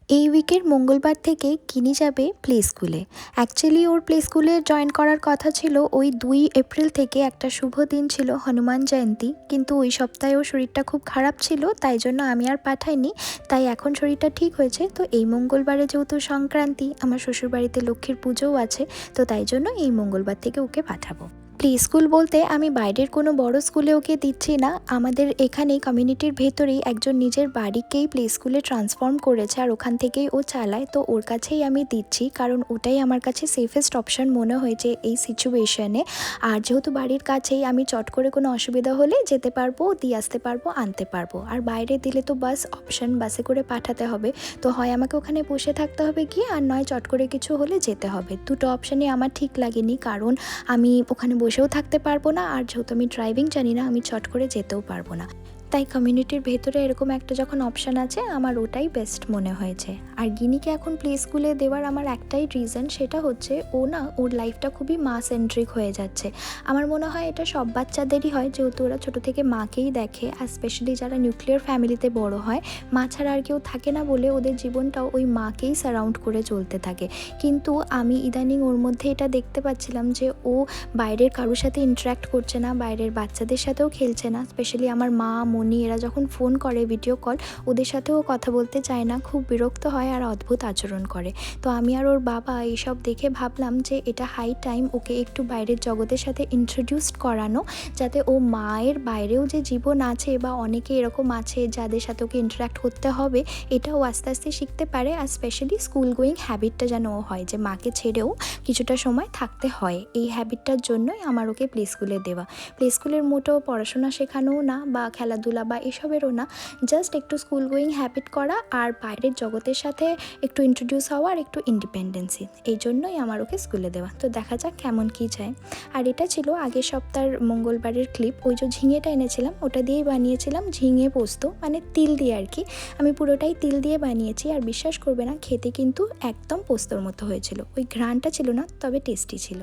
এই উইকের মঙ্গলবার থেকে কিনি যাবে প্লে স্কুলে। অ্যাকচুয়ালি ওর প্লে স্কুলে জয়েন করার কথা ছিল ওই 2 এপ্রিল থেকে, একটা শুভ দিন ছিল হনুমান জয়ন্তী, কিন্তু ওই সপ্তাহে ওর শরীরটা খুব খারাপ ছিল, তাই জন্য আমি আর পাঠাইনি। তাই এখন শরীরটা ঠিক হয়েছে, তো এই মঙ্গলবারে যেহেতু সংক্রান্তি, আমার শ্বশুরবাড়িতে লক্ষ্মীর পুজোও আছে, তো তাই জন্য এই মঙ্গলবার থেকে ওকে পাঠাবো। প্লে স্কুল বলতে আমি বাইরের কোনো বড় স্কুলে ওকে দিচ্ছি না, আমাদের এখানেই কমিউনিটির ভেতরেই একজন নিজের বাড়িকেই প্লে স্কুলে ট্রান্সফর্ম করেছে আর ওখান থেকেই ও চালায়, তো ওর কাছেই আমি দিচ্ছি, কারণ ওটাই আমার কাছে সেফেস্ট অপশন মনে হয়েছে এই সিচুয়েশনে। আর যেহেতু বাড়ির কাছেই, আমি চট করে কোনো অসুবিধা হলে যেতে পারবো, দিয়ে আসতে পারবো, আনতে পারবো। আর বাইরে দিলে তো বাস অপশন, বাসে করে পাঠাতে হবে, তো হয় আমাকে ওখানে বসে থাকতে হবে গিয়ে, আর নয় চট করে কিছু হলে যেতে হবে। দুটো অপশানই আমার ঠিক লাগেনি, কারণ আমি ওখানে বসেও থাকতে পারবো না, আর যেহেতু আমি ড্রাইভিং জানি না, আমি চট করে যেতেও পারবো না। তাই কমিউনিটির ভেতরে এরকম একটা যখন অপশান আছে, আমার ওটাই বেস্ট মনে হয়েছে। আর গিনিকে এখন প্লে স্কুলে দেওয়ার আমার একটাই রিজন, সেটা হচ্ছে ও না, ওর লাইফটা খুবই মা সেন্ট্রিক হয়ে যাচ্ছে। আমার মনে হয় এটা সব বাচ্চাদেরই হয়, যেহেতু ওরা ছোটো থেকে মাকেই দেখে, আর স্পেশালি যারা নিউক্লিয়ার ফ্যামিলিতে বড় হয়, মা ছাড়া আর কেউ থাকে না বলে ওদের জীবনটাও ওই মাকেই সারাউন্ড করে চলতে থাকে। কিন্তু আমি ইদানিং ওর মধ্যে এটা দেখতে পাচ্ছিলাম যে ও বাইরের কারোর সাথে ইন্টারাক্ট করছে না, বাইরের বাচ্চাদের সাথেও খেলছে না। স্পেশালি আমার মা, মনি এরা যখন ফোন করে ভিডিও কল, ওদের সাথেও কথা বলতে চায় না, খুব বিরক্ত হয় আর অদ্ভুত আচরণ করে। তো আমি আর ওর বাবা এইসব দেখে ভাবলাম যে এটা হাই টাইম ওকে একটু বাইরের জগতের সাথে ইন্ট্রোডিউস করানো, যাতে ও মায়ের বাইরেও যে জীবন আছে, বা অনেকে এরকম আছে যাদের সাথে ওকে ইন্টারাক্ট করতে হবে, এটাও আস্তে আস্তে শিখতে পারে। আর স্পেশালি স্কুল গোয়িং হ্যাবিটটা যেন ও হয়, যে মাকে ছেড়েও কিছুটা সময় থাকতে হয়, এই হ্যাবিটটার জন্যই আমার ওকে প্লে স্কুলে দেওয়া। প্লে স্কুলের মোটো পড়াশোনা শেখানোও না, বা খেলাধুলা বা এসবেরও না, জাস্ট একটু স্কুল গোয়িং হ্যাবিট করা আর বাইরের জগতের সাথে একটু ইন্ট্রোডিউস হওয়া, আর একটু ইন্ডিপেন্ডেন্সি, এই জন্যই আমার ওকে স্কুলে দেওয়া। তো দেখা যাক কেমন কী যায়। আর এটা ছিল আগের সপ্তাহের মঙ্গলবারের ক্লিপ। ওই যে ঝিঙেটা এনেছিলাম, ওটা দিয়েই বানিয়েছিলাম ঝিঙে পোস্ত, মানে তিল দিয়ে আর কি। আমি পুরোটাই তিল দিয়ে বানিয়েছি, আর বিশ্বাস করবে না, খেতে কিন্তু একদম পোস্তর মতো হয়েছিল। ওই ঘ্রাণটা ছিল না, তবে টেস্টি ছিল।